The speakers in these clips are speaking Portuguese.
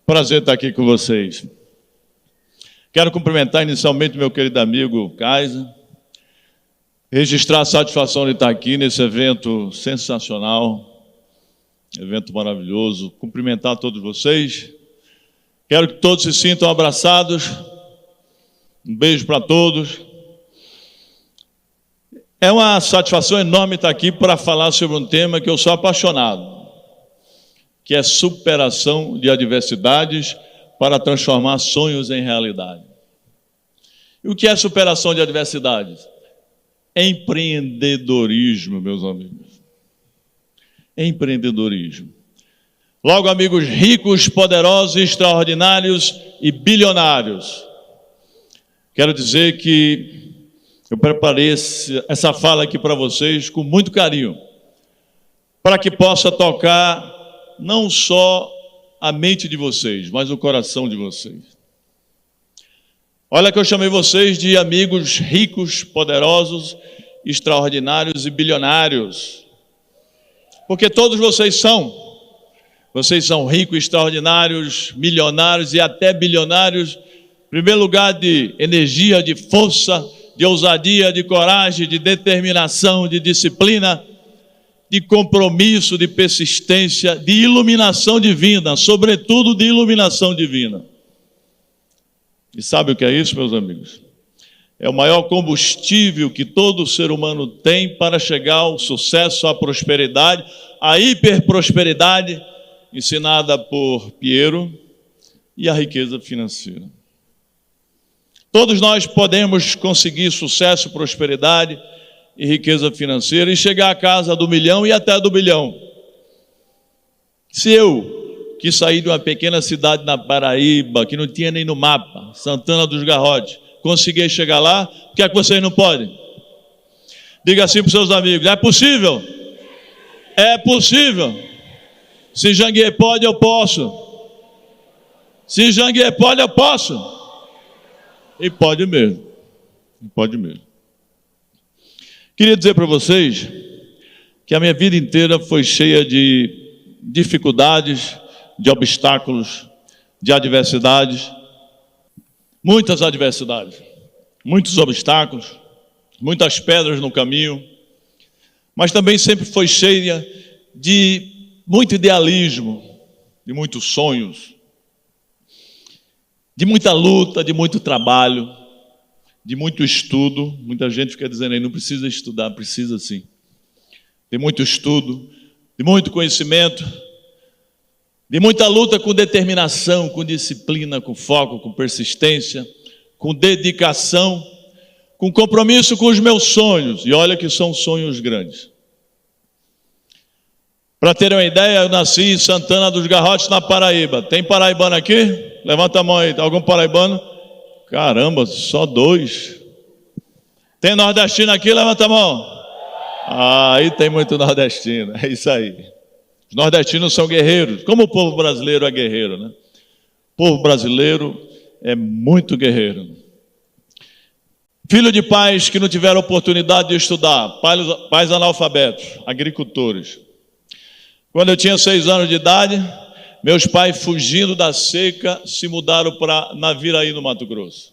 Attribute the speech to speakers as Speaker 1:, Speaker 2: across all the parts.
Speaker 1: Prazer estar aqui com vocês. Quero cumprimentar inicialmente meu querido amigo Kaiser, registrar a satisfação de estar aqui nesse evento sensacional, evento maravilhoso, cumprimentar todos vocês. Quero que todos se sintam abraçados. Um beijo para todos. É uma satisfação enorme estar aqui para falar sobre um tema que eu sou apaixonado, que é superação de adversidades para transformar sonhos em realidade. E o que é superação de adversidades? Empreendedorismo, meus amigos. Empreendedorismo. Logo, amigos ricos, poderosos, extraordinários e bilionários. Quero dizer que eu preparei essa fala aqui para vocês com muito carinho, para que possa tocar não só a mente de vocês, mas o coração de vocês. Olha que eu chamei vocês de amigos ricos, poderosos, extraordinários e bilionários, porque todos vocês são. Vocês são ricos, extraordinários, milionários e até bilionários, em primeiro lugar de energia, de força, de ousadia, de coragem, de determinação, de disciplina, de compromisso, de persistência, de iluminação divina, sobretudo de iluminação divina. E sabe o que é isso, meus amigos? É o maior combustível que todo ser humano tem para chegar ao sucesso, à prosperidade, à hiperprosperidade, ensinada por Piero, e à riqueza financeira. Todos nós podemos conseguir sucesso, prosperidade e riqueza financeira e chegar à casa do milhão e até do bilhão. Se eu, que saí de uma pequena cidade na Paraíba, que não tinha nem no mapa, Santana dos Garrotes, consegui chegar lá, por que é que vocês não podem? Diga assim para os seus amigos: é possível? É possível. Se Janguier pode, eu posso. Se Janguier pode, eu posso. E pode mesmo. E pode mesmo. Queria dizer para vocês que a minha vida inteira foi cheia de dificuldades, de obstáculos, de adversidades, muitas adversidades, muitos obstáculos, muitas pedras no caminho, mas também sempre foi cheia de muito idealismo, de muitos sonhos, de muita luta, de muito trabalho, de muito estudo. Muita gente fica dizendo aí, não precisa estudar, precisa sim. De muito estudo, de muito conhecimento, de muita luta com determinação, com disciplina, com foco, com persistência, com dedicação, com compromisso com os meus sonhos. E olha que são sonhos grandes. Para terem uma ideia, eu nasci em Santana dos Garrotes, na Paraíba. Tem paraibano aqui? Levanta a mão aí, tem algum paraibano? Caramba, só 2. Tem nordestino aqui? Levanta a mão. Aí tem muito nordestino, é isso aí. Os nordestinos são guerreiros, como o povo brasileiro é guerreiro, né? O povo brasileiro é muito guerreiro. Filho de pais que não tiveram oportunidade de estudar, pais analfabetos, agricultores. Quando eu tinha 6 anos de idade, meus pais, fugindo da seca, se mudaram para Naviraí, no Mato Grosso.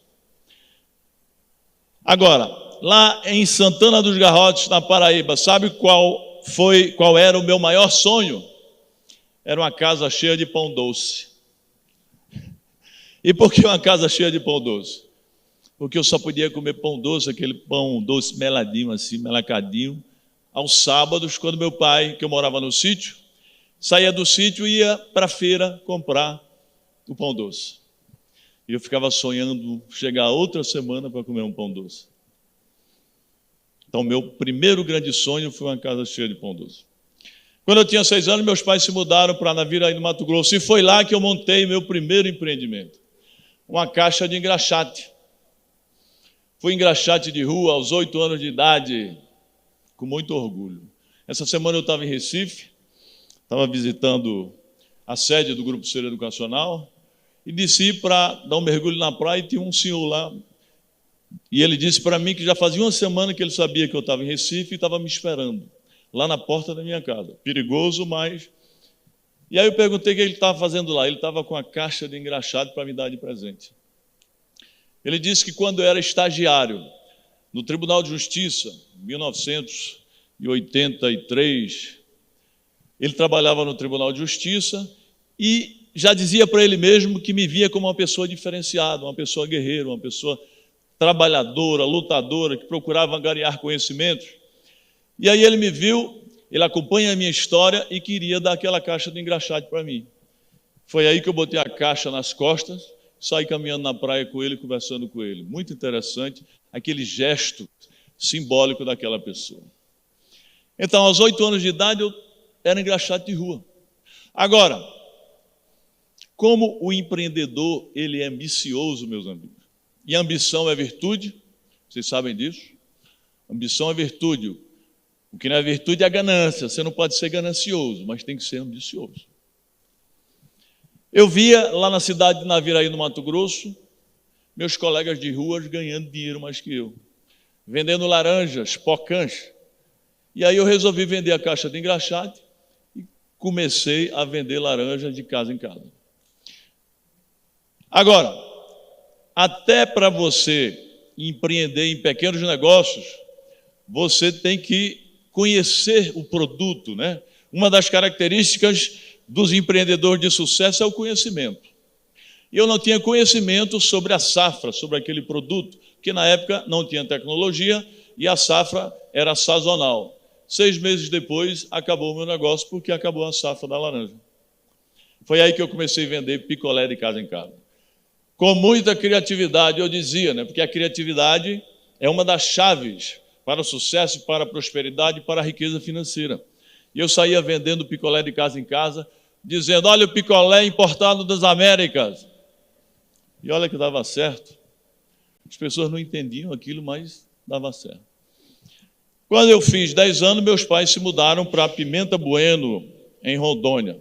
Speaker 1: Agora, lá em Santana dos Garrotes, na Paraíba, sabe qual era o meu maior sonho? Era uma casa cheia de pão doce. E por que uma casa cheia de pão doce? Porque eu só podia comer pão doce, aquele pão doce meladinho assim, melacadinho, aos sábados, quando meu pai, que eu morava no sítio, saía do sítio e ia para a feira comprar o pão doce. E eu ficava sonhando chegar outra semana para comer um pão doce. Então, meu primeiro grande sonho foi uma casa cheia de pão doce. Quando eu tinha 6 anos, meus pais se mudaram para Naviraí, no Mato Grosso, e foi lá que eu montei meu primeiro empreendimento. Uma caixa de engraxate. Fui engraxate de rua aos 8 anos de idade, com muito orgulho. Essa semana eu estava em Recife, estava visitando a sede do Grupo Ser Educacional e desci para dar um mergulho na praia e tinha um senhor lá. E ele disse para mim que já fazia uma semana que ele sabia que eu estava em Recife e estava me esperando lá na porta da minha casa. Perigoso, mas... E aí eu perguntei o que ele estava fazendo lá. Ele estava com a caixa de engraxado para me dar de presente. Ele disse que quando era estagiário no Tribunal de Justiça, em 1983, ele trabalhava no Tribunal de Justiça e já dizia para ele mesmo que me via como uma pessoa diferenciada, uma pessoa guerreira, uma pessoa trabalhadora, lutadora, que procurava angariar conhecimentos. E aí ele me viu, ele acompanha a minha história e queria dar aquela caixa de engraxate para mim. Foi aí que eu botei a caixa nas costas, saí caminhando na praia com ele, conversando com ele. Muito interessante aquele gesto simbólico daquela pessoa. Então, aos 8 anos de idade, eu era engraxate de rua. Agora, como o empreendedor, ele é ambicioso, meus amigos. E ambição é virtude, vocês sabem disso? Ambição é virtude. O que não é virtude é a ganância. Você não pode ser ganancioso, mas tem que ser ambicioso. Eu via lá na cidade de Naviraí, no Mato Grosso, meus colegas de ruas ganhando dinheiro mais que eu, vendendo laranjas, pocãs. E aí eu resolvi vender a caixa de engraxate e comecei a vender laranjas de casa em casa. Agora, até para você empreender em pequenos negócios, você tem que conhecer o produto, né? Uma das características dos empreendedores de sucesso é o conhecimento. E eu não tinha conhecimento sobre a safra, sobre aquele produto, porque na época não tinha tecnologia e a safra era sazonal. 6 meses depois, acabou o meu negócio, porque acabou a safra da laranja. Foi aí que eu comecei a vender picolé de casa em casa. Com muita criatividade, eu dizia, né? Porque a criatividade é uma das chaves para o sucesso, para a prosperidade e para a riqueza financeira. E eu saía vendendo picolé de casa em casa, dizendo, olha o picolé importado das Américas. E olha que dava certo. As pessoas não entendiam aquilo, mas dava certo. Quando eu fiz 10 anos, meus pais se mudaram para Pimenta Bueno, em Rondônia.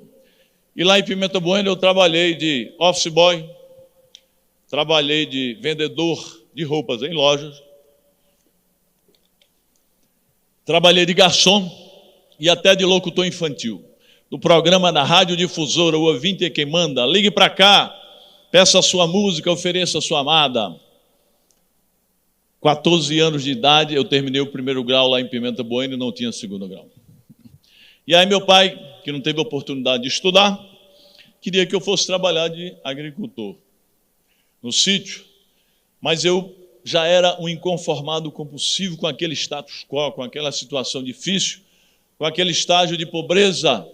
Speaker 1: E lá em Pimenta Bueno eu trabalhei de office boy, trabalhei de vendedor de roupas em lojas, trabalhei de garçom e até de locutor infantil. No programa da radiodifusora, o ouvinte é quem manda, ligue para cá, peça a sua música, ofereça a sua amada. 14 anos de idade, eu terminei o 1º grau lá em Pimenta Bueno e não tinha 2º grau. E aí meu pai, que não teve oportunidade de estudar, queria que eu fosse trabalhar de agricultor no sítio, mas eu já era um inconformado compulsivo com aquele status quo, com aquela situação difícil, com aquele estágio de pobreza.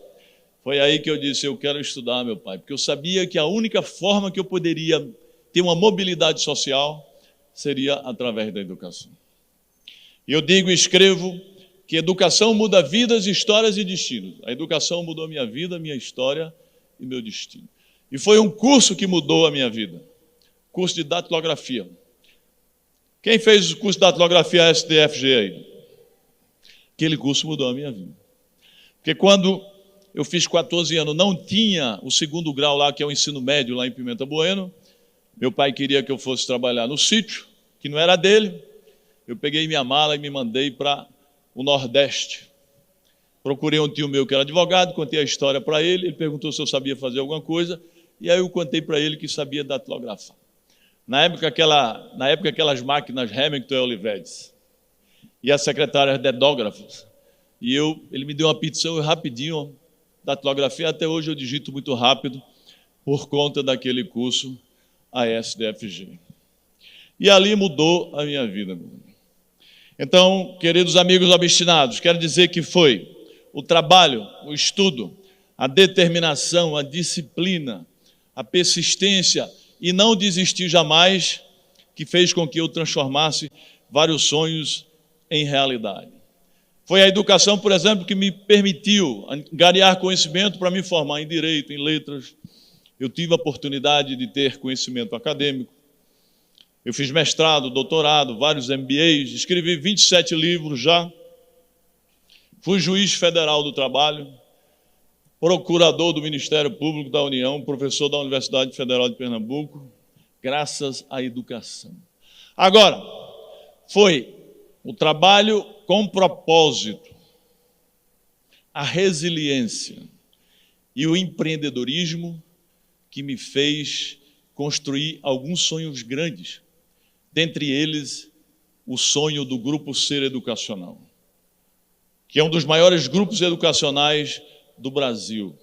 Speaker 1: Foi aí que eu disse, eu quero estudar, meu pai, porque eu sabia que a única forma que eu poderia ter uma mobilidade social seria através da educação. E eu digo e escrevo que educação muda vidas, histórias e destinos. A educação mudou minha vida, minha história e meu destino. E foi um curso que mudou a minha vida. Curso de datilografia. Quem fez o curso de datilografia SDFG aí? Aquele curso mudou a minha vida. Porque quando eu fiz 14 anos, não tinha o 2º grau lá, que é o ensino médio lá em Pimenta Bueno. Meu pai queria que eu fosse trabalhar no sítio, que não era dele. Eu peguei minha mala e me mandei para o Nordeste. Procurei um tio meu que era advogado, contei a história para ele, ele perguntou se eu sabia fazer alguma coisa, e aí eu contei para ele que sabia datilografar. Na época, aquelas máquinas Remington e Olivetti, e as secretárias dedógrafos, e ele me deu uma petição rapidinho, datilografia, até hoje eu digito muito rápido, por conta daquele curso, a SDFG. E ali mudou a minha vida. Então, queridos amigos obstinados, quero dizer que foi o trabalho, o estudo, a determinação, a disciplina, a persistência e não desistir jamais que fez com que eu transformasse vários sonhos em realidade. Foi a educação, por exemplo, que me permitiu angariar conhecimento para me formar em direito, em letras. Eu tive a oportunidade de ter conhecimento acadêmico. Eu fiz mestrado, doutorado, vários MBAs, escrevi 27 livros já. Fui juiz federal do trabalho, procurador do Ministério Público da União, professor da Universidade Federal de Pernambuco, graças à educação. Agora, foi o trabalho com propósito, a resiliência e o empreendedorismo que me fez construir alguns sonhos grandes, dentre eles o sonho do Grupo Ser Educacional, que é um dos maiores grupos educacionais do Brasil.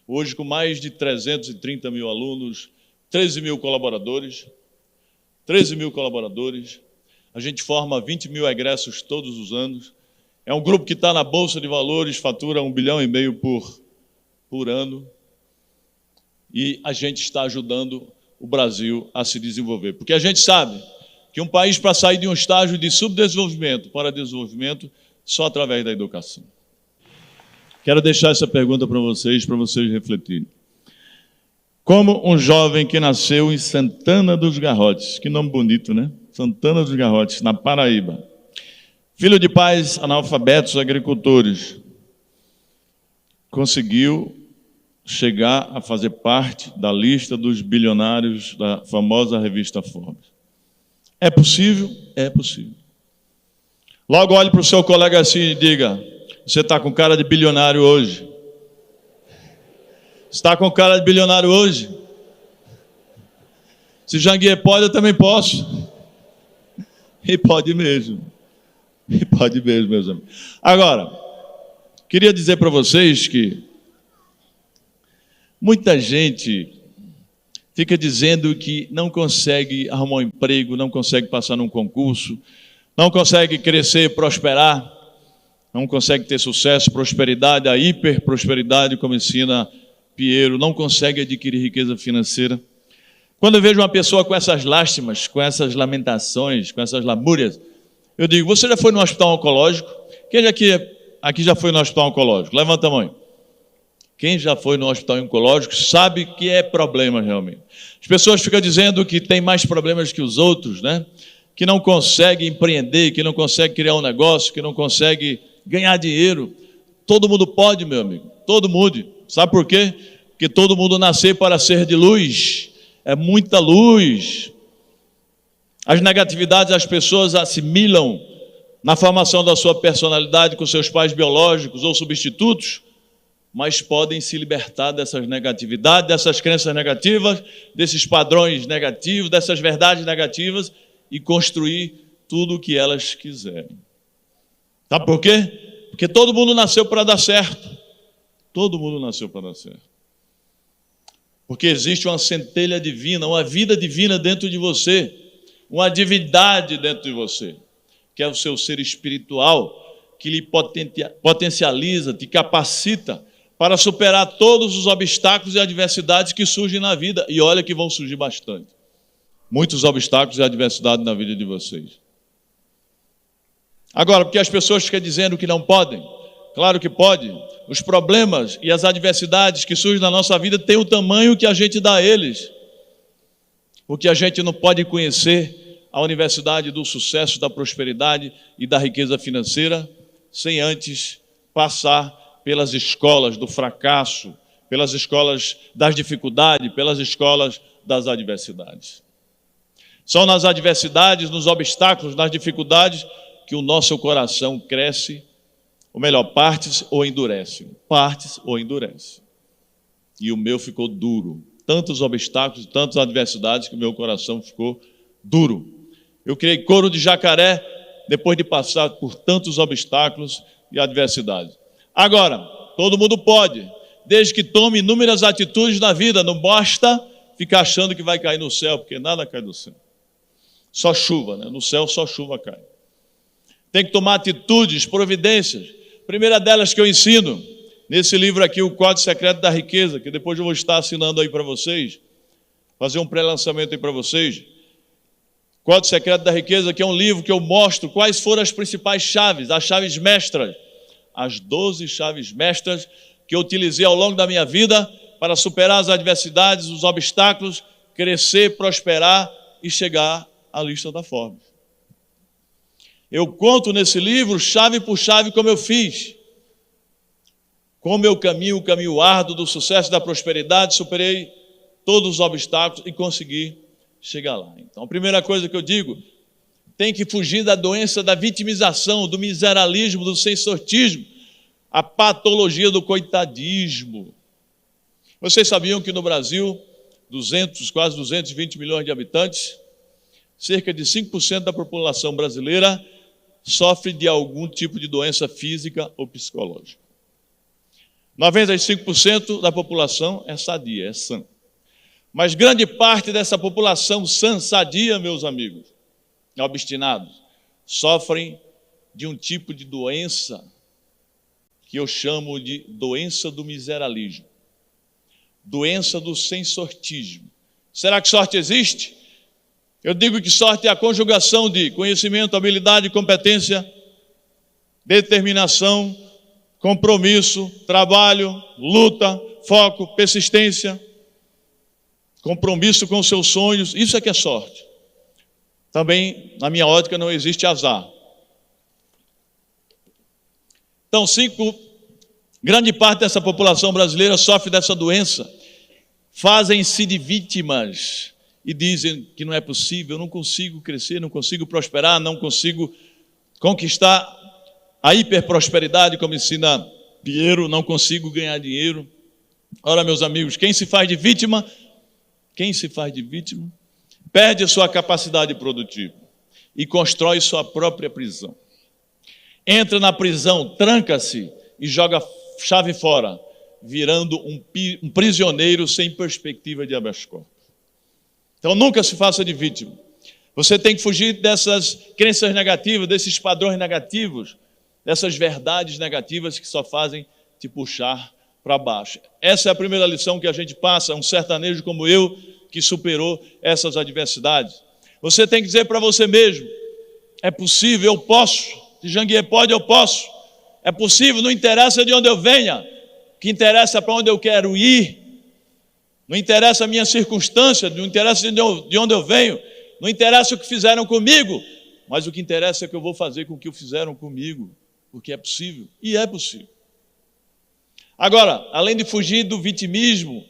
Speaker 1: Hoje, com mais de 330 mil alunos, 13 mil colaboradores, a gente forma 20 mil egressos todos os anos. É um grupo que está na Bolsa de Valores, fatura 1,5 bilhão por ano, e a gente está ajudando o Brasil a se desenvolver. Porque a gente sabe que um país, para sair de um estágio de subdesenvolvimento para desenvolvimento, só através da educação. Quero deixar essa pergunta para vocês refletirem. Como um jovem que nasceu em Santana dos Garrotes, que nome bonito, né? Santana dos Garrotes, na Paraíba, filho de pais analfabetos agricultores, conseguiu chegar a fazer parte da lista dos bilionários da famosa revista Forbes. É possível? É possível. Logo olhe para o seu colega assim e diga: você está com cara de bilionário hoje. Está com cara de bilionário hoje? Se Janguier pode, eu também posso. E pode mesmo. E pode mesmo, meus amigos. Agora, queria dizer para vocês que muita gente fica dizendo que não consegue arrumar um emprego, não consegue passar num concurso, não consegue crescer, prosperar, não consegue ter sucesso, prosperidade, a hiperprosperidade, como ensina Pinheiro, não consegue adquirir riqueza financeira. Quando eu vejo uma pessoa com essas lástimas, com essas lamentações, com essas lamúrias, eu digo: você já foi no hospital oncológico? Quem aqui já foi no hospital oncológico? Levanta a mão. Quem já foi no hospital oncológico sabe que é problema realmente. As pessoas ficam dizendo que tem mais problemas que os outros, né? Que não consegue empreender, que não consegue criar um negócio, que não consegue ganhar dinheiro. Todo mundo pode, meu amigo, todo mundo. Sabe por quê? Porque todo mundo nasceu para ser de luz. É muita luz. As negatividades as pessoas assimilam na formação da sua personalidade com seus pais biológicos ou substitutos, mas podem se libertar dessas negatividades, dessas crenças negativas, desses padrões negativos, dessas verdades negativas e construir tudo o que elas quiserem. Sabe por quê? Porque todo mundo nasceu para dar certo. Todo mundo nasceu para dar certo. Porque existe uma centelha divina, uma vida divina dentro de você, uma divindade dentro de você, que é o seu ser espiritual, que lhe potencializa, te capacita para superar todos os obstáculos e adversidades que surgem na vida. E olha que vão surgir bastante. Muitos obstáculos e adversidades na vida de vocês. Agora, porque as pessoas ficam dizendo que não podem? Claro que pode. Os problemas e as adversidades que surgem na nossa vida têm o tamanho que a gente dá a eles. Porque a gente não pode conhecer a universidade do sucesso, da prosperidade e da riqueza financeira sem antes passar pelas escolas do fracasso, pelas escolas das dificuldades, pelas escolas das adversidades. São nas adversidades, nos obstáculos, nas dificuldades que o nosso coração cresce, ou melhor, partes ou endurece. Partes ou endurece. E o meu ficou duro. Tantos obstáculos, tantas adversidades que o meu coração ficou duro. Eu criei couro de jacaré depois de passar por tantos obstáculos e adversidades. Agora, todo mundo pode, desde que tome inúmeras atitudes na vida. Não basta ficar achando que vai cair no céu, porque nada cai do céu. Só chuva, né? No céu só chuva cai. Tem que tomar atitudes, providências. A primeira delas que eu ensino, nesse livro aqui, O Código Secreto da Riqueza, que depois eu vou estar assinando aí para vocês, fazer um pré-lançamento aí para vocês. Código Secreto da Riqueza, que é um livro que eu mostro quais foram as principais chaves, as chaves mestras, as 12 chaves mestras que eu utilizei ao longo da minha vida para superar as adversidades, os obstáculos, crescer, prosperar e chegar à lista da Forbes. Eu conto nesse livro, chave por chave, como eu fiz. Com o meu caminho, o caminho árduo do sucesso e da prosperidade, superei todos os obstáculos e consegui chegar lá. Então, a primeira coisa que eu digo, tem que fugir da doença da vitimização, do miseralismo, do sensortismo, a patologia do coitadismo. Vocês sabiam que no Brasil, quase 220 milhões de habitantes, cerca de 5% da população brasileira sofre de algum tipo de doença física ou psicológica. 95% da população é sadia, é sã. Mas grande parte dessa população sã, sadia, meus amigos, obstinados, sofrem de um tipo de doença que eu chamo de doença do miseralismo, doença do sem-sortismo. Será que sorte existe? Eu digo que sorte é a conjugação de conhecimento, habilidade, competência, determinação, compromisso, trabalho, luta, foco, persistência, compromisso com os seus sonhos. Isso é que é sorte. Também, na minha ótica, não existe azar. Então, grande parte dessa população brasileira sofre dessa doença, fazem-se de vítimas e dizem que não é possível, eu não consigo crescer, não consigo prosperar, não consigo conquistar a hiperprosperidade, como ensina Piero, não consigo ganhar dinheiro. Ora, meus amigos, quem se faz de vítima, perde a sua capacidade produtiva e constrói sua própria prisão. Entra na prisão, tranca-se e joga chave fora, virando um prisioneiro sem perspectiva de habeas corpus. Então nunca se faça de vítima. Você tem que fugir dessas crenças negativas, desses padrões negativos, dessas verdades negativas que só fazem te puxar para baixo. Essa é a primeira lição que a gente passa, um sertanejo como eu, que superou essas adversidades. Você tem que dizer para você mesmo, é possível, eu posso. Se Janguier pode, eu posso. É possível, não interessa de onde eu venha. O que interessa é para onde eu quero ir. Não interessa a minha circunstância, não interessa de onde eu venho. Não interessa o que fizeram comigo. Mas o que interessa é o que eu vou fazer com o que fizeram comigo. Porque é possível. E é possível. Agora, além de fugir do vitimismo,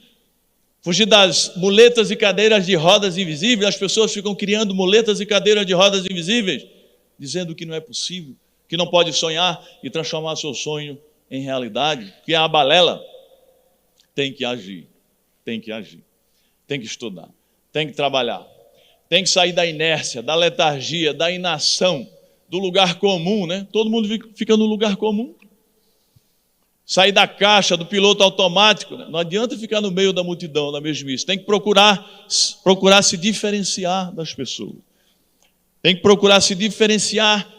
Speaker 1: fugir das muletas e cadeiras de rodas invisíveis, as pessoas ficam criando muletas e cadeiras de rodas invisíveis, dizendo que não é possível, que não pode sonhar e transformar seu sonho em realidade, que é a balela. Tem que agir, tem que estudar, tem que trabalhar, tem que sair da inércia, da letargia, da inação, do lugar comum, né? Todo mundo fica no lugar comum. Sair da caixa, do piloto automático, né? Não adianta ficar no meio da multidão, da mesmice. Tem que procurar se diferenciar das pessoas. Tem que procurar se diferenciar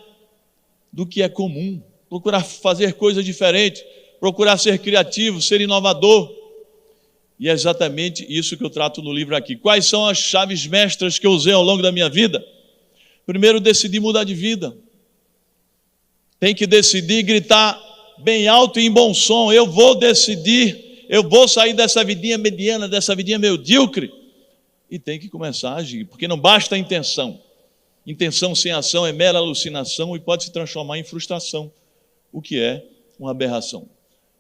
Speaker 1: do que é comum. Procurar fazer coisas diferentes. Procurar ser criativo, ser inovador. E é exatamente isso que eu trato no livro aqui. Quais são as chaves mestras que eu usei ao longo da minha vida? Primeiro, decidi mudar de vida. Tem que decidir gritar bem alto e em bom som, eu vou decidir, eu vou sair dessa vidinha mediana, dessa vidinha medíocre, e tem que começar a agir, porque não basta a intenção. Intenção sem ação é mera alucinação e pode se transformar em frustração, o que é uma aberração.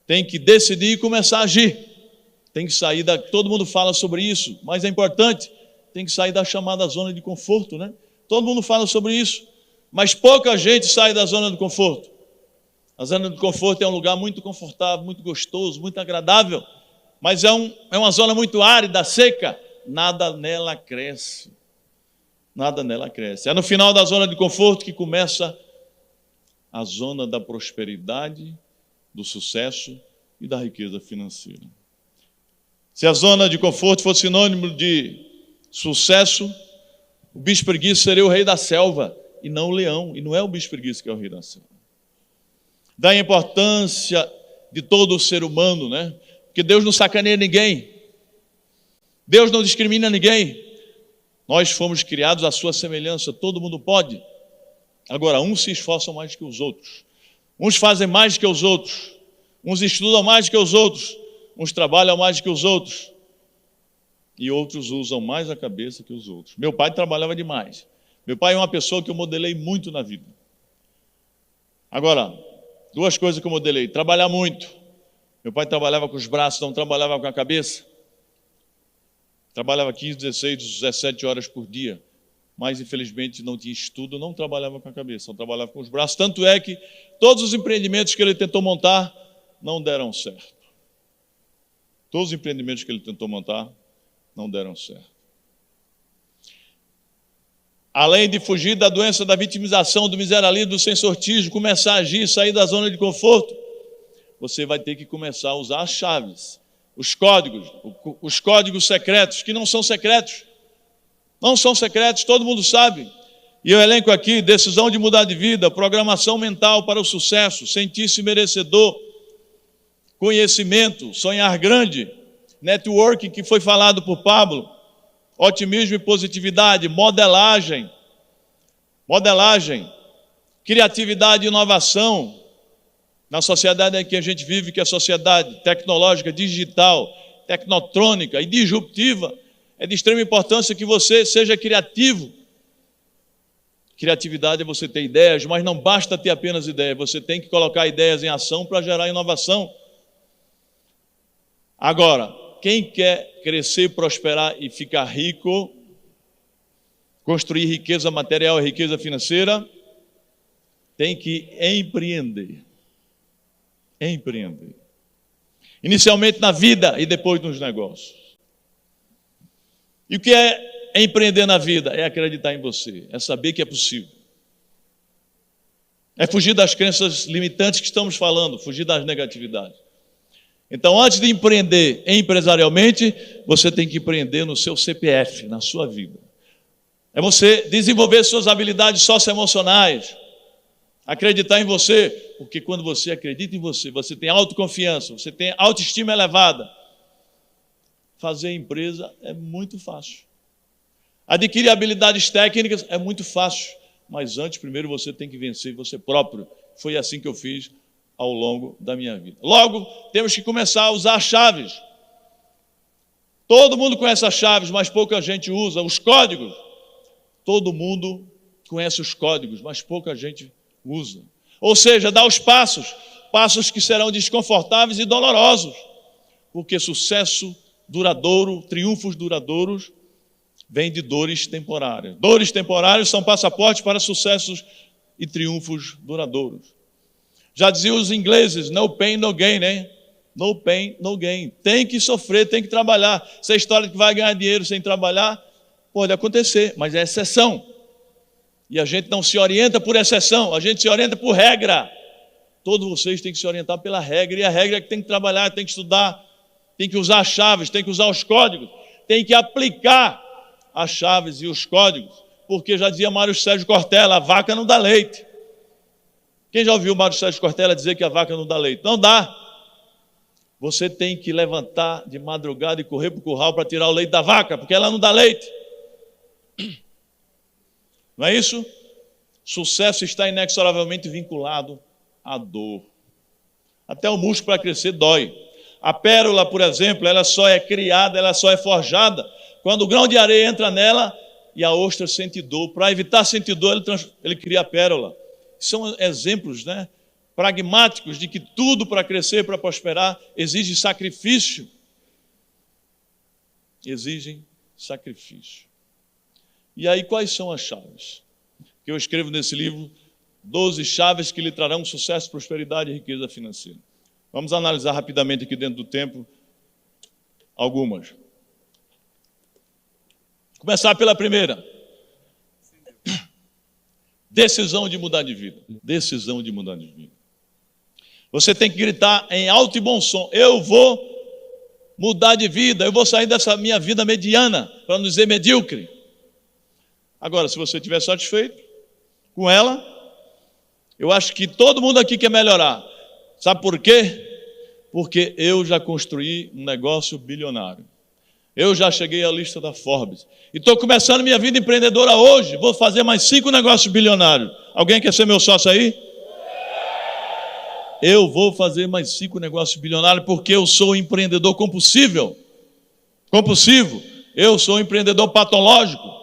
Speaker 1: Tem que decidir e começar a agir. Tem que sair todo mundo fala sobre isso, mas é importante, tem que sair da chamada zona de conforto, né? Todo mundo fala sobre isso, mas pouca gente sai da zona de conforto. A zona de conforto é um lugar muito confortável, muito gostoso, muito agradável, mas é uma zona muito árida, seca, nada nela cresce. Nada nela cresce. É no final da zona de conforto que começa a zona da prosperidade, do sucesso e da riqueza financeira. Se a zona de conforto fosse sinônimo de sucesso, o bicho preguiça seria o rei da selva, e não o leão, e não é o bicho preguiça que é o rei da selva. Da importância de todo o ser humano, né? Porque Deus não sacaneia ninguém. Deus não discrimina ninguém. Nós fomos criados à sua semelhança, todo mundo pode. Agora, uns se esforçam mais que os outros. Uns fazem mais que os outros. Uns estudam mais que os outros. Uns trabalham mais que os outros. E outros usam mais a cabeça que os outros. Meu pai trabalhava demais. Meu pai é uma pessoa que eu modelei muito na vida. Agora, duas coisas que eu modelei. Trabalhar muito. Meu pai trabalhava com os braços, não trabalhava com a cabeça. Trabalhava 15, 16, 17 horas por dia. Mas, infelizmente, não tinha estudo, não trabalhava com a cabeça, não trabalhava com os braços. Tanto é que todos os empreendimentos que ele tentou montar não deram certo. Todos os empreendimentos que ele tentou montar não deram certo. Além de fugir da doença da vitimização, do miseralismo, do sensortismo, começar a agir, sair da zona de conforto, você vai ter que começar a usar as chaves, os códigos secretos, que não são secretos. Não são secretos, todo mundo sabe. E eu elenco aqui: decisão de mudar de vida, programação mental para o sucesso, sentir-se merecedor, conhecimento, sonhar grande, networking, que foi falado por Pablo, otimismo e positividade, modelagem, criatividade e inovação. Na sociedade em que a gente vive, que é a sociedade tecnológica, digital, tecnotrônica e disruptiva, é de extrema importância que você seja criativo. Criatividade é você ter ideias, mas não basta ter apenas ideias, você tem que colocar ideias em ação para gerar inovação. Agora, quem quer crescer, prosperar e ficar rico, construir riqueza material e riqueza financeira, tem que empreender. Empreender. Inicialmente na vida e depois nos negócios. E o que é empreender na vida? É acreditar em você, é saber que é possível. É fugir das crenças limitantes que estamos falando, fugir das negatividades. Então, antes de empreender empresarialmente, você tem que empreender no seu CPF, na sua vida. É você desenvolver suas habilidades socioemocionais, acreditar em você, porque quando você acredita em você, você tem autoconfiança, você tem autoestima elevada. Fazer empresa é muito fácil. Adquirir habilidades técnicas é muito fácil, mas antes, primeiro, você tem que vencer você próprio. Foi assim que eu fiz ao longo da minha vida. Logo, temos que começar a usar chaves. Todo mundo conhece as chaves, mas pouca gente usa. Os códigos, todo mundo conhece os códigos, mas pouca gente usa. Ou seja, dá os passos que serão desconfortáveis e dolorosos, porque sucesso duradouro, triunfos duradouros, vem de dores temporárias. Dores temporárias são passaportes para sucessos e triunfos duradouros. Já diziam os ingleses: no pain, no gain, né? No pain, no gain. Tem que sofrer, tem que trabalhar. Essa história de que vai ganhar dinheiro sem trabalhar pode acontecer, mas é exceção. E a gente não se orienta por exceção, a gente se orienta por regra. Todos vocês têm que se orientar pela regra, e a regra é que tem que trabalhar, tem que estudar, tem que usar as chaves, tem que usar os códigos, tem que aplicar as chaves e os códigos, porque já dizia Mário Sérgio Cortella: a vaca não dá leite. Quem já ouviu Mário Sérgio Cortella dizer que a vaca não dá leite? Não dá. Você tem que levantar de madrugada e correr para o curral para tirar o leite da vaca, porque ela não dá leite. Não é isso? Sucesso está inexoravelmente vinculado à dor. Até o músculo para crescer dói. A pérola, por exemplo, ela só é criada, ela só é forjada quando o grão de areia entra nela e a ostra sente dor. Para evitar sentir dor, ele cria a pérola. São exemplos, né, pragmáticos de que tudo para crescer, para prosperar, exige sacrifício. Exigem sacrifício. E aí, quais são as chaves? Que eu escrevo nesse livro: 12 chaves que lhe trarão sucesso, prosperidade e riqueza financeira. Vamos analisar rapidamente aqui dentro do tempo algumas. Começar pela primeira. Decisão de mudar de vida. Decisão de mudar de vida. Você tem que gritar em alto e bom som: eu vou mudar de vida, eu vou sair dessa minha vida mediana, para não dizer medíocre. Agora, se você estiver satisfeito com ela, eu acho que todo mundo aqui quer melhorar. Sabe por quê? Porque eu já construí um negócio bilionário. Eu já cheguei à lista da Forbes. E estou começando minha vida empreendedora hoje. Vou fazer mais 5 negócios bilionários. Alguém quer ser meu sócio aí? Eu vou fazer mais 5 negócios bilionários porque eu sou empreendedor compulsivo. Eu sou empreendedor patológico.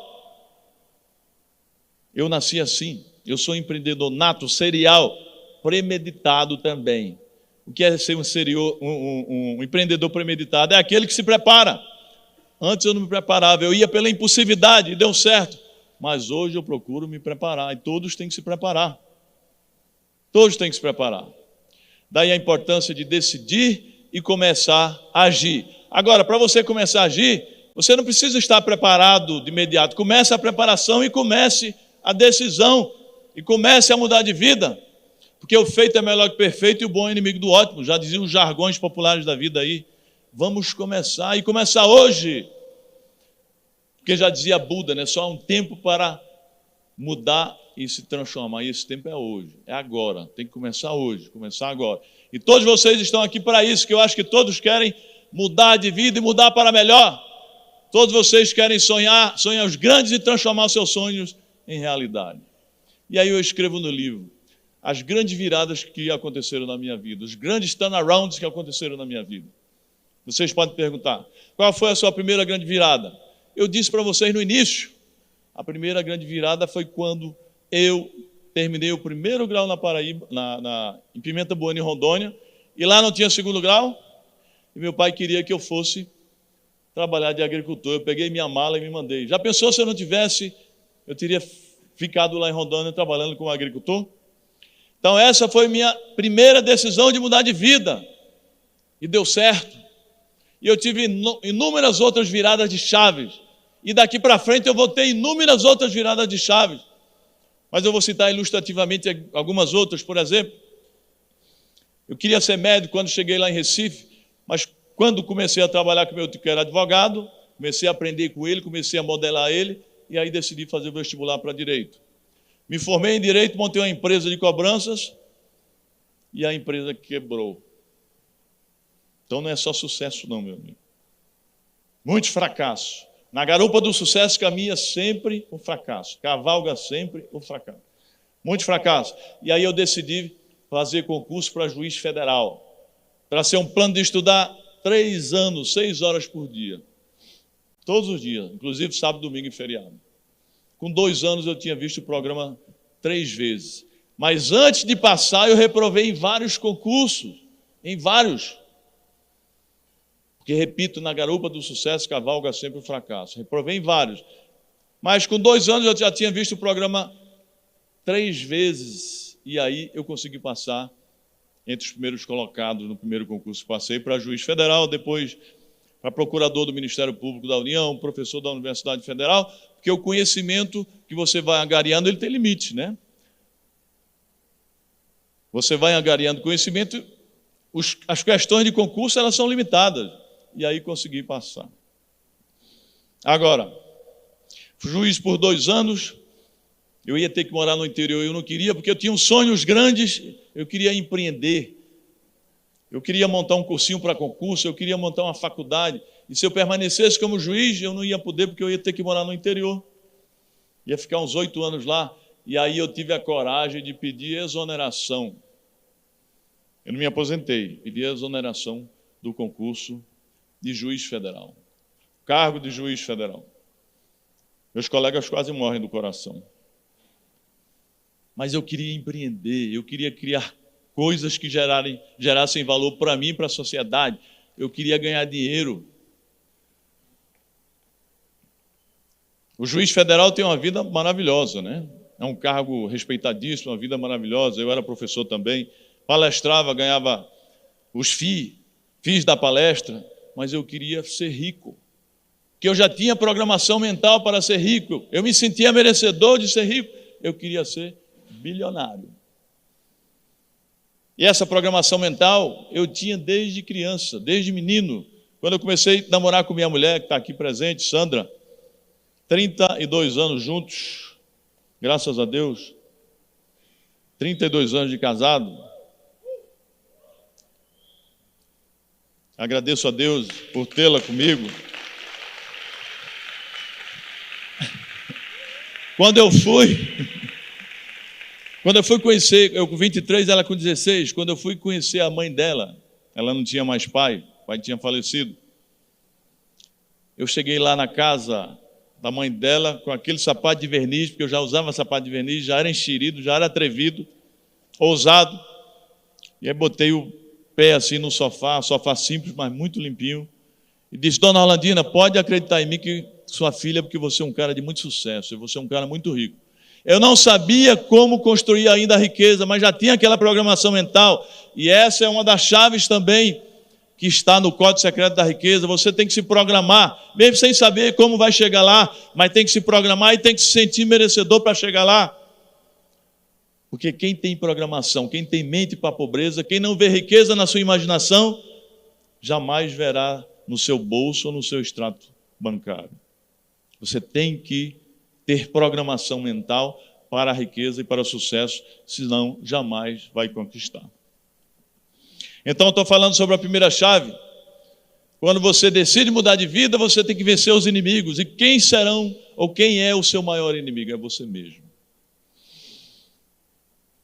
Speaker 1: Eu nasci assim. Eu sou empreendedor nato, serial, premeditado também. O que é ser um empreendedor premeditado? É aquele que se prepara. Antes eu não me preparava, eu ia pela impulsividade e deu certo. Mas hoje eu procuro me preparar, e todos têm que se preparar. Todos têm que se preparar. Daí a importância de decidir e começar a agir. Agora, para você começar a agir, você não precisa estar preparado de imediato. Comece a preparação e comece a decisão e comece a mudar de vida. Porque o feito é melhor que o perfeito e o bom é inimigo do ótimo. Já diziam os jargões populares da vida aí. Vamos começar, e começar hoje. Porque já dizia Buda, né? Só há um tempo para mudar e se transformar. E esse tempo é hoje, é agora. Tem que começar hoje, começar agora. E todos vocês estão aqui para isso, que eu acho que todos querem mudar de vida e mudar para melhor. Todos vocês querem sonhar os grandes e transformar seus sonhos em realidade. E aí eu escrevo no livro as grandes viradas que aconteceram na minha vida, os grandes turnarounds que aconteceram na minha vida. Vocês podem perguntar, qual foi a sua primeira grande virada? Eu disse para vocês no início, a primeira grande virada foi quando eu terminei o primeiro grau na Paraíba, em Pimenta Bueno, em Rondônia, e lá não tinha segundo grau, e meu pai queria que eu fosse trabalhar de agricultor. Eu peguei minha mala e me mandei. Já pensou se eu não tivesse, eu teria ficado lá em Rondônia trabalhando como agricultor? Então essa foi minha primeira decisão de mudar de vida, e deu certo. E eu tive inúmeras outras viradas de chaves, e daqui para frente eu vou ter inúmeras outras viradas de chaves. Mas eu vou citar ilustrativamente algumas outras. Por exemplo, eu queria ser médico quando cheguei lá em Recife, mas quando comecei a trabalhar com meu tio que era advogado, comecei a aprender com ele, comecei a modelar ele, e aí decidi fazer o vestibular para Direito. Me formei em Direito, montei uma empresa de cobranças, e a empresa quebrou. Então não é só sucesso não, meu amigo. Muitos fracassos. Na garupa do sucesso caminha sempre o fracasso, cavalga sempre o fracasso. Muitos fracassos. E aí eu decidi fazer concurso para juiz federal, para ser um plano de estudar 3 anos, 6 horas por dia. Todos os dias, inclusive sábado, domingo e feriado. Com 2 anos eu tinha visto o programa 3 vezes. Mas antes de passar eu reprovei em vários concursos, em vários. Porque, repito, na garupa do sucesso cavalga sempre o fracasso. Reprovei em vários. Mas com 2 anos eu já tinha visto o programa 3 vezes. E aí eu consegui passar entre os primeiros colocados no primeiro concurso. Passei para juiz federal, depois para procurador do Ministério Público da União, professor da Universidade Federal, porque o conhecimento que você vai angariando, ele tem limite, né? Você vai angariando conhecimento, as questões de concurso, elas são limitadas. E aí consegui passar. Agora, fui juiz por 2 anos, eu ia ter que morar no interior, eu não queria, porque eu tinha sonhos grandes, eu queria empreender, eu queria montar um cursinho para concurso, eu queria montar uma faculdade, e se eu permanecesse como juiz, eu não ia poder, porque eu ia ter que morar no interior, ia ficar uns 8 anos lá, e aí eu tive a coragem de pedir exoneração. Eu não me aposentei, pedi exoneração do concurso de juiz federal, cargo de juiz federal. Meus colegas quase morrem do coração. Mas eu queria empreender, eu queria criar coisas que gerassem valor para mim e para a sociedade. Eu queria ganhar dinheiro. O juiz federal tem uma vida maravilhosa, né? É um cargo respeitadíssimo, uma vida maravilhosa. Eu era professor também, palestrava, ganhava os FIIs da palestra, mas eu queria ser rico, que eu já tinha programação mental para ser rico, eu me sentia merecedor de ser rico, eu queria ser bilionário. E essa programação mental eu tinha desde criança, desde menino, quando eu comecei a namorar com minha mulher, que está aqui presente, Sandra, 32 anos juntos, graças a Deus, 32 anos de casado. Agradeço a Deus por tê-la comigo. Quando eu fui conhecer, eu com 23, ela com 16, quando eu fui conhecer a mãe dela, ela não tinha mais pai, o pai tinha falecido. Eu cheguei lá na casa da mãe dela com aquele sapato de verniz, porque eu já usava sapato de verniz, já era enxerido, já era atrevido, ousado. E aí botei o pé assim no sofá simples, mas muito limpinho, e disse: Dona Orlandina, pode acreditar em mim que sua filha, porque você é um cara de muito sucesso, você é um cara muito rico. Eu não sabia como construir ainda a riqueza, mas já tinha aquela programação mental, e essa é uma das chaves também que está no código secreto da riqueza. Você tem que se programar, mesmo sem saber como vai chegar lá, mas tem que se programar e tem que se sentir merecedor para chegar lá. Porque quem tem programação, quem tem mente para a pobreza, quem não vê riqueza na sua imaginação, jamais verá no seu bolso ou no seu extrato bancário. Você tem que ter programação mental para a riqueza e para o sucesso, senão jamais vai conquistar. Então, eu estou falando sobre a primeira chave. Quando você decide mudar de vida, você tem que vencer os inimigos. E quem serão, ou quem é o seu maior inimigo? É você mesmo.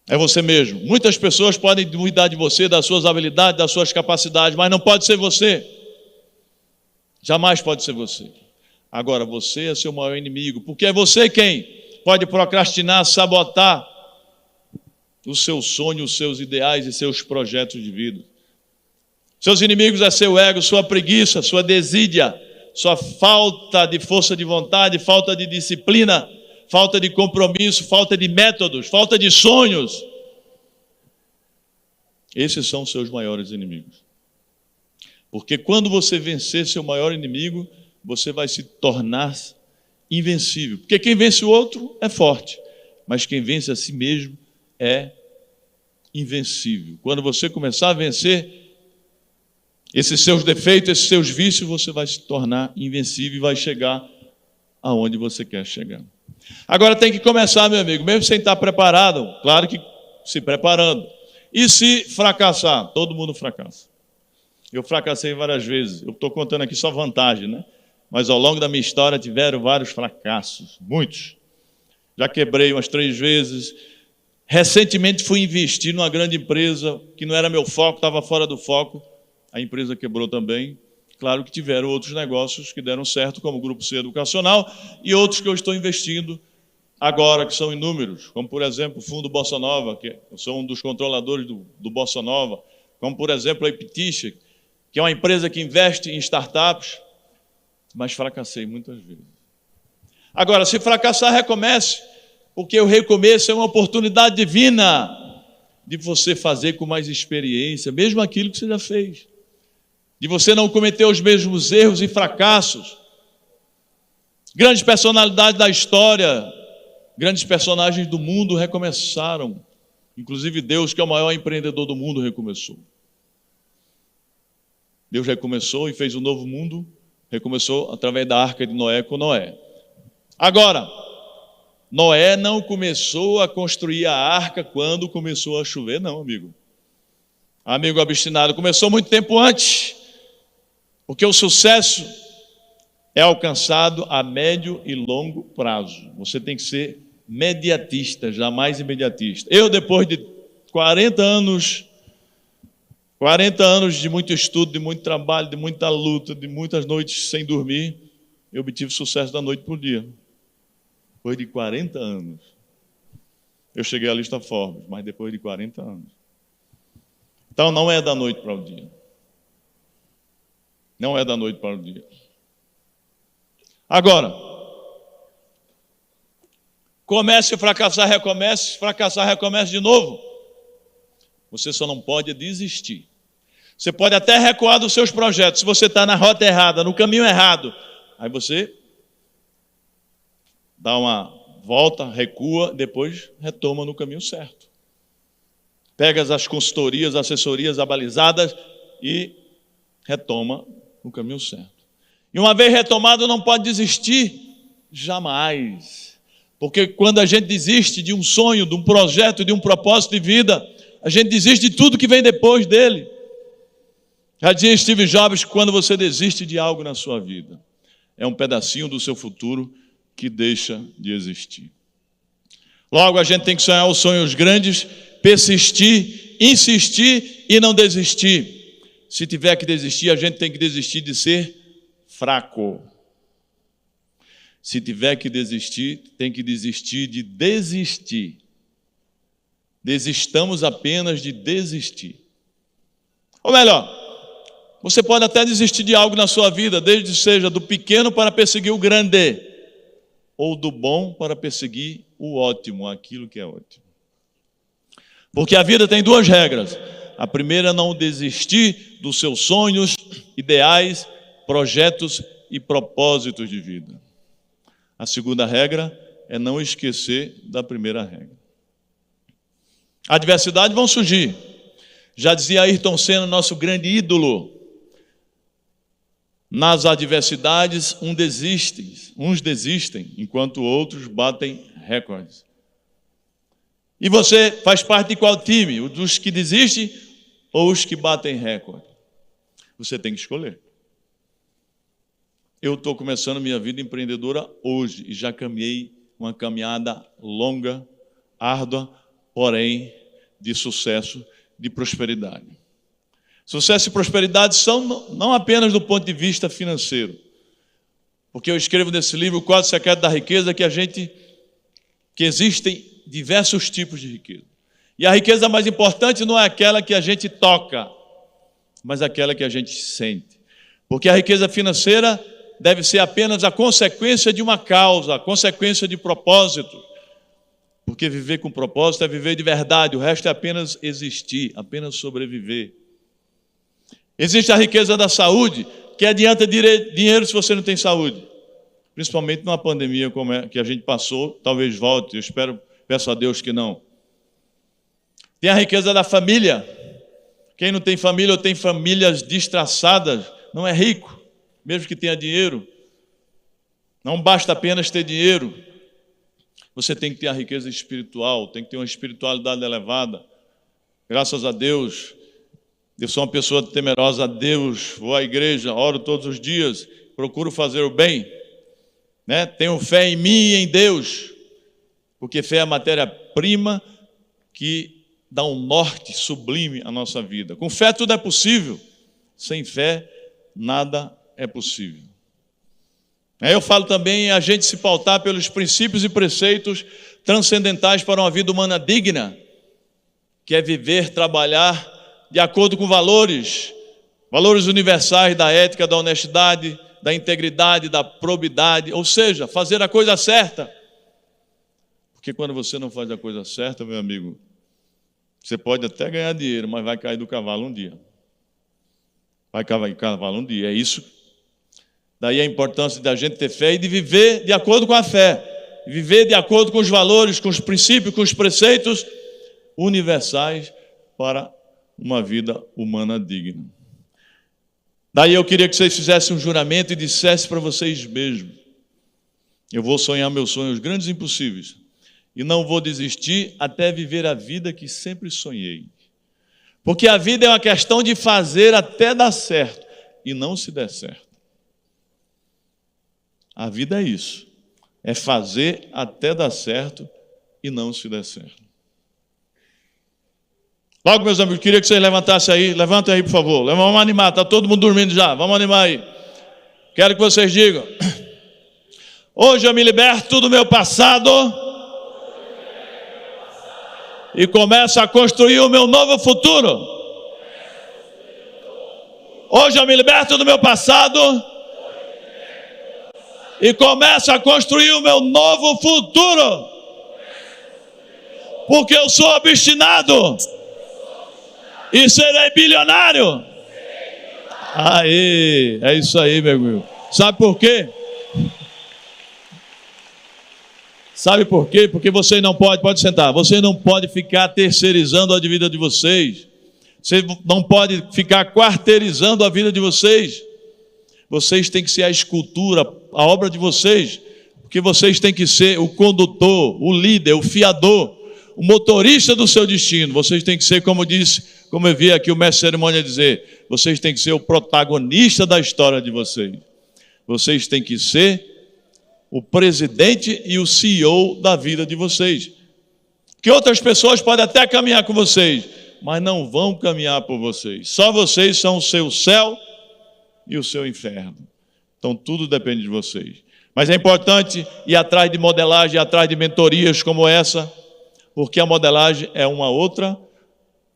Speaker 1: É você mesmo. Muitas pessoas podem duvidar de você, das suas habilidades, das suas capacidades, mas não pode ser você. Jamais pode ser você. Agora, você é seu maior inimigo, porque é você quem pode procrastinar, sabotar o seu sonho, os seus ideais e seus projetos de vida. Seus inimigos é seu ego, sua preguiça, sua desídia, sua falta de força de vontade, falta de disciplina, falta de compromisso, falta de métodos, falta de sonhos. Esses são os seus maiores inimigos. Porque quando você vencer seu maior inimigo, você vai se tornar invencível. Porque quem vence o outro é forte, mas quem vence a si mesmo é invencível. Quando você começar a vencer esses seus defeitos, esses seus vícios, você vai se tornar invencível e vai chegar aonde você quer chegar. Agora tem que começar, meu amigo, mesmo sem estar preparado, claro que se preparando. E se fracassar? Todo mundo fracassa. Eu fracassei várias vezes. Eu estou contando aqui só vantagem, né? Mas ao longo da minha história tiveram vários fracassos, muitos. Já quebrei umas 3 vezes. Recentemente fui investir numa grande empresa que não era meu foco, estava fora do foco. A empresa quebrou também. Claro que tiveram outros negócios que deram certo, como o Grupo C Educacional, e outros que eu estou investindo agora, que são inúmeros, como, por exemplo, o Fundo Bossa Nova, que eu sou um dos controladores do Bossa Nova, como, por exemplo, a Epitixa, que é uma empresa que investe em startups, mas fracassei muitas vezes. Agora, se fracassar, recomece, porque o recomeço é uma oportunidade divina de você fazer com mais experiência, mesmo aquilo que você já fez. De você não cometer os mesmos erros e fracassos. Grandes personalidades da história, grandes personagens do mundo recomeçaram. Inclusive Deus, que é o maior empreendedor do mundo, recomeçou. Deus recomeçou e fez um novo mundo, recomeçou através da arca de Noé com Noé. Agora, Noé não começou a construir a arca quando começou a chover, não, amigo. Amigo obstinado, começou muito tempo antes. Porque o sucesso é alcançado a médio e longo prazo. Você tem que ser mediatista, jamais imediatista. Eu, depois de 40 anos de muito estudo, de muito trabalho, de muita luta, de muitas noites sem dormir, eu obtive sucesso da noite para o dia. Depois de 40 anos. Eu cheguei à lista Forbes, mas depois de 40 anos. Então não é da noite para o dia. Não é da noite para o dia. Agora, comece a fracassar, recomece de novo. Você só não pode desistir. Você pode até recuar dos seus projetos, se você está na rota errada, no caminho errado. Aí você dá uma volta, recua, depois retoma no caminho certo. Pega as consultorias, assessorias abalizadas e retoma no caminho certo. E uma vez retomado, não pode desistir jamais. Porque quando a gente desiste de um sonho, de um projeto, de um propósito de vida, a gente desiste de tudo que vem depois dele. Já dizia Steve Jobs que quando você desiste de algo na sua vida, é um pedacinho do seu futuro que deixa de existir. Logo, a gente tem que sonhar os sonhos grandes, persistir, insistir e não desistir. Se tiver que desistir, a gente tem que desistir de ser fraco. Se tiver que desistir, tem que desistir de desistir. Desistamos apenas de desistir. Ou melhor, você pode até desistir de algo na sua vida, desde seja do pequeno para perseguir o grande, ou do bom para perseguir o ótimo, aquilo que é ótimo. Porque a vida tem 2 regras. A primeira é não desistir dos seus sonhos, ideais, projetos e propósitos de vida. A segunda regra é não esquecer da primeira regra. Adversidades vão surgir. Já dizia Ayrton Senna, nosso grande ídolo, nas adversidades uns desistem, enquanto outros batem recordes. E você faz parte de qual time? Dos que desistem ou os que batem recorde? Você tem que escolher. Eu estou começando minha vida empreendedora hoje e já caminhei uma caminhada longa, árdua, porém de sucesso, de prosperidade. Sucesso e prosperidade são não apenas do ponto de vista financeiro, porque eu escrevo nesse livro O Quadro Secreto da Riqueza que existem diversos tipos de riqueza. E a riqueza mais importante não é aquela que a gente toca, mas aquela que a gente sente. Porque a riqueza financeira deve ser apenas a consequência de uma causa, a consequência de propósito. Porque viver com propósito é viver de verdade, o resto é apenas existir, apenas sobreviver. Existe a riqueza da saúde, que adianta dinheiro se você não tem saúde. Principalmente numa pandemia como a que a gente passou, talvez volte, eu peço a Deus que não. Tem a riqueza da família. Quem não tem família ou tem famílias destraçadas, não é rico, mesmo que tenha dinheiro. Não basta apenas ter dinheiro. Você tem que ter a riqueza espiritual, tem que ter uma espiritualidade elevada. Graças a Deus, eu sou uma pessoa temerosa a Deus, vou à igreja, oro todos os dias, procuro fazer o bem, né? Tenho fé em mim e em Deus, porque fé é a matéria-prima que dá um norte sublime à nossa vida. Com fé tudo é possível, sem fé nada é possível. Eu falo também a gente se pautar pelos princípios e preceitos transcendentais para uma vida humana digna, que é viver, trabalhar de acordo com valores universais da ética, da honestidade, da integridade, da probidade, ou seja, fazer a coisa certa. Porque quando você não faz a coisa certa, meu amigo, você pode até ganhar dinheiro, mas vai cair do cavalo um dia. Vai cair do cavalo um dia, é isso. Daí a importância da gente ter fé e de viver de acordo com a fé, viver de acordo com os valores, com os princípios, com os preceitos universais para uma vida humana digna. Daí eu queria que vocês fizessem um juramento e dissessem para vocês mesmos: eu vou sonhar meus sonhos grandes e impossíveis e não vou desistir até viver a vida que sempre sonhei. Porque a vida é uma questão de fazer até dar certo e não se der certo. A vida é isso, é fazer até dar certo e não se der certo. Logo, meus amigos, queria que vocês levantassem aí, levantem aí, por favor. Vamos animar, está todo mundo dormindo já, vamos animar aí. Quero que vocês digam: hoje eu me liberto do meu passado e começo a construir o meu novo futuro. Hoje eu me liberto do meu passado e começo a construir o meu novo futuro, porque eu sou obstinado e serei bilionário. Aí, é isso aí, meu amigo. Sabe por quê? Sabe por quê? Porque você não pode sentar, você não pode ficar terceirizando a vida de vocês, você não pode ficar quarteirizando a vida de vocês. Vocês têm que ser a escultura, a obra de vocês, porque vocês têm que ser o condutor, o líder, o fiador, o motorista do seu destino. Vocês têm que ser, como eu vi aqui o mestre de cerimônia dizer, vocês têm que ser o protagonista da história de vocês. Vocês têm que ser o presidente e o CEO da vida de vocês. Que outras pessoas podem até caminhar com vocês, mas não vão caminhar por vocês. Só vocês são o seu céu e o seu inferno. Então tudo depende de vocês. Mas é importante ir atrás de modelagem, ir atrás de mentorias como essa, porque a modelagem é uma outra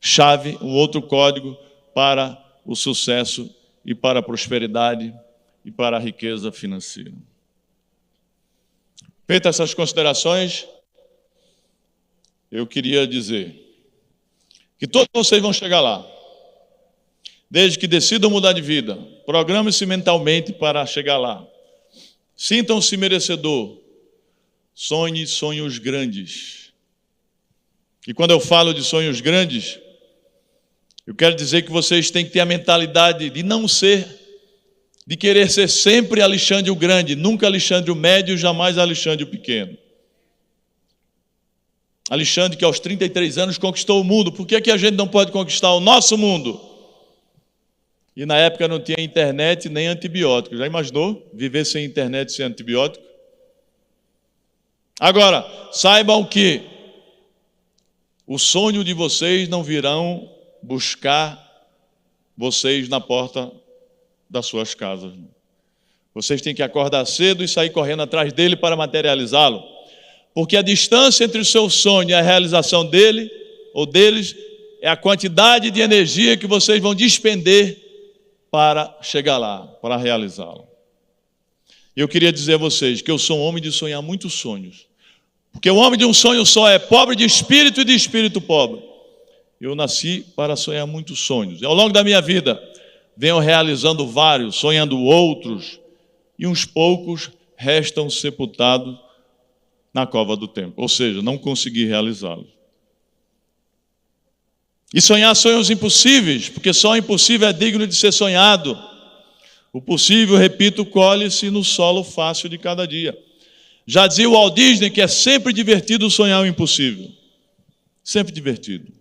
Speaker 1: chave, um outro código para o sucesso e para a prosperidade e para a riqueza financeira. Feitas essas considerações, eu queria dizer que todos vocês vão chegar lá. desde que decidam mudar de vida, programem-se mentalmente para chegar lá. Sintam-se merecedor. Sonhe sonhos grandes. E quando eu falo de sonhos grandes, eu quero dizer que vocês têm que ter a mentalidade de não ser, de querer ser sempre Alexandre o Grande, nunca Alexandre o Médio, jamais Alexandre o Pequeno. Alexandre, que aos 33 anos conquistou o mundo, por que a gente não pode conquistar o nosso mundo? E na época não tinha internet nem antibiótico. Já imaginou viver sem internet, sem antibiótico? Agora, saibam que o sonho de vocês não virão buscar vocês na porta das suas casas. Vocês têm que acordar cedo e sair correndo atrás dele para materializá-lo. Porque a distância entre o seu sonho e a realização dele ou deles é a quantidade de energia que vocês vão despender para chegar lá, para realizá-lo. Eu queria dizer a vocês que eu sou um homem de sonhar muitos sonhos. Porque o homem de um sonho só é pobre de espírito e de espírito pobre. Eu nasci para sonhar muitos sonhos. E ao longo da minha vida, venho realizando vários, sonhando outros, e uns poucos restam sepultados na cova do tempo. Ou seja, não consegui realizá-los. E sonhar sonhos impossíveis, porque só o impossível é digno de ser sonhado. O possível, repito, colhe-se no solo fácil de cada dia. Já dizia o Walt Disney que é sempre divertido sonhar o impossível. Sempre divertido.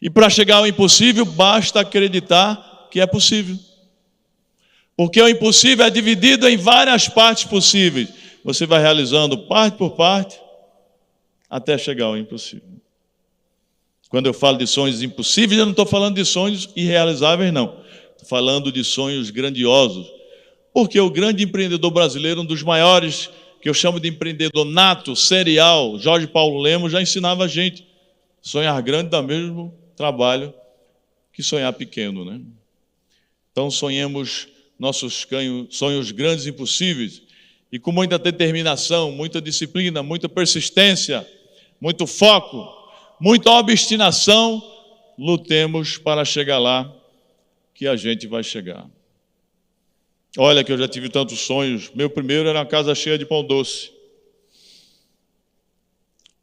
Speaker 1: E para chegar ao impossível, basta acreditar que é possível. Porque o impossível é dividido em várias partes possíveis. Você vai realizando parte por parte, até chegar ao impossível. Quando eu falo de sonhos impossíveis, eu não estou falando de sonhos irrealizáveis, não. Estou falando de sonhos grandiosos. Porque o grande empreendedor brasileiro, um dos maiores, que eu chamo de empreendedor nato, serial, Jorge Paulo Lemos, já ensinava a gente. Sonhar grande dá mesmo trabalho que sonhar pequeno, né? Então sonhemos nossos sonhos grandes e impossíveis, e com muita determinação, muita disciplina, muita persistência, muito foco, muita obstinação, lutemos para chegar lá que a gente vai chegar. Olha que eu já tive tantos sonhos. Meu primeiro era uma casa cheia de pão doce.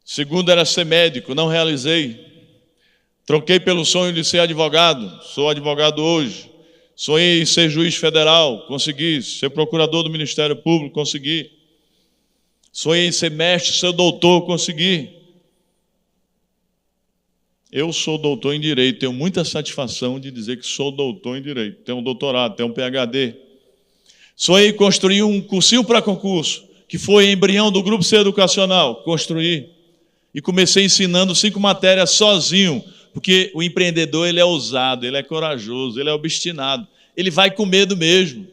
Speaker 1: Segundo era ser médico, não realizei. Troquei pelo sonho de ser advogado, sou advogado hoje. Sonhei em ser juiz federal, consegui. Ser procurador do Ministério Público, consegui. Sonhei em ser mestre, ser doutor, consegui. Eu sou doutor em Direito, tenho muita satisfação de dizer que sou doutor em Direito. Tenho um doutorado, tenho um PhD. Sonhei em construir um cursinho para concurso, que foi embrião do Grupo C Educacional. Construí. E comecei ensinando 5 matérias sozinho, porque o empreendedor ele é ousado, ele é corajoso, ele é obstinado. Ele vai com medo mesmo.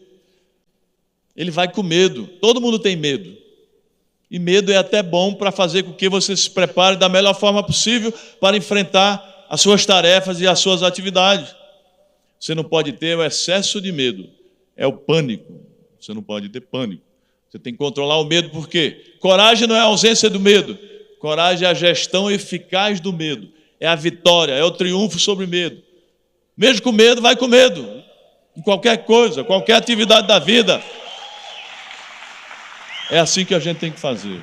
Speaker 1: Ele vai com medo. Todo mundo tem medo. E medo é até bom para fazer com que você se prepare da melhor forma possível para enfrentar as suas tarefas e as suas atividades. Você não pode ter o excesso de medo. É o pânico. Você não pode ter pânico. Você tem que controlar o medo, por quê? Coragem não é a ausência do medo. Coragem é a gestão eficaz do medo. É a vitória, é o triunfo sobre o medo. Mesmo com medo, vai com medo. Em qualquer coisa, qualquer atividade da vida. É assim que a gente tem que fazer.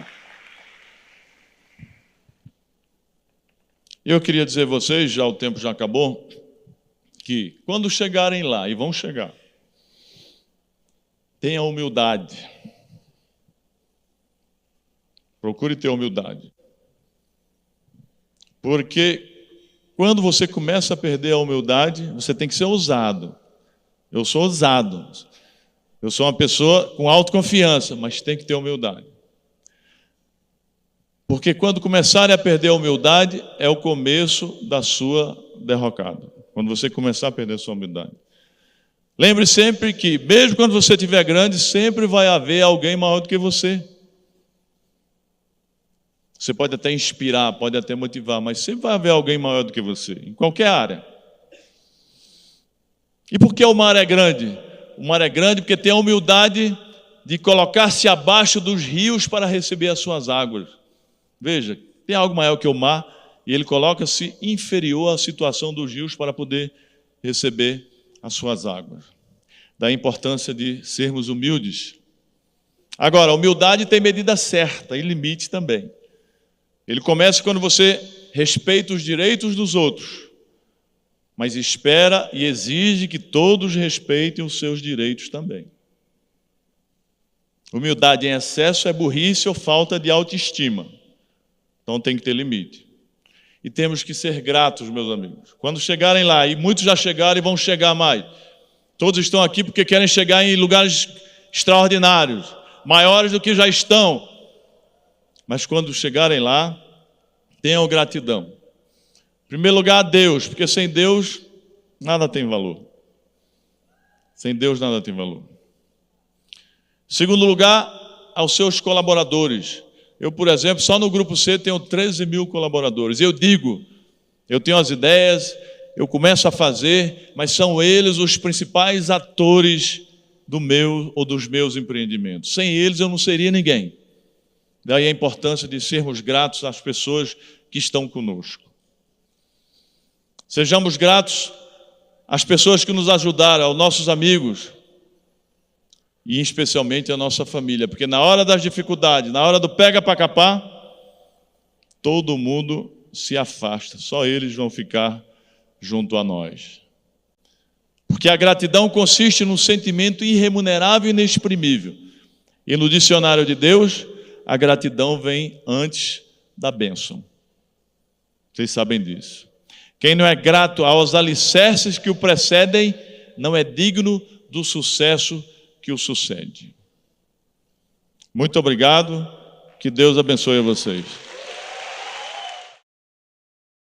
Speaker 1: Eu queria dizer a vocês, já o tempo já acabou, que quando chegarem lá, e vão chegar, tenha humildade. Procure ter humildade. Porque quando você começa a perder a humildade, você tem que ser ousado. Eu sou ousado. Eu sou uma pessoa com autoconfiança, mas tem que ter humildade. Porque quando começarem a perder a humildade, é o começo da sua derrocada. Quando você começar a perder a sua humildade. Lembre sempre que, mesmo quando você estiver grande, sempre vai haver alguém maior do que você. Você pode até inspirar, pode até motivar, mas sempre vai haver alguém maior do que você, em qualquer área. E por que o mar é grande? O mar é grande porque tem a humildade de colocar-se abaixo dos rios para receber as suas águas. Veja, tem algo maior que o mar, e ele coloca-se inferior à situação dos rios para poder receber as suas águas. Da importância de sermos humildes. Agora, a humildade tem medida certa e limite também. Ele começa quando você respeita os direitos dos outros, mas espera e exige que todos respeitem os seus direitos também. Humildade em excesso é burrice ou falta de autoestima. Então tem que ter limite. E temos que ser gratos, meus amigos. Quando chegarem lá, e muitos já chegaram e vão chegar mais. Todos estão aqui porque querem chegar em lugares extraordinários, maiores do que já estão. Mas quando chegarem lá, tenham gratidão. Em primeiro lugar, a Deus, porque sem Deus nada tem valor. Sem Deus nada tem valor. Em segundo lugar, aos seus colaboradores. Eu, por exemplo, só no Grupo C tenho 13 mil colaboradores. Eu digo, eu tenho as ideias, eu começo a fazer, mas são eles os principais atores do meu ou dos meus empreendimentos. Sem eles eu não seria ninguém. Daí a importância de sermos gratos às pessoas que estão conosco. Sejamos gratos às pessoas que nos ajudaram, aos nossos amigos e especialmente à nossa família, porque na hora das dificuldades, na hora do pega para capar, todo mundo se afasta, só eles vão ficar junto a nós. Porque a gratidão consiste num sentimento irremunerável e inexprimível. E no dicionário de Deus, a gratidão vem antes da bênção. Vocês sabem disso. Quem não é grato aos alicerces que o precedem, não é digno do sucesso que o sucede. Muito obrigado. Que Deus abençoe a vocês.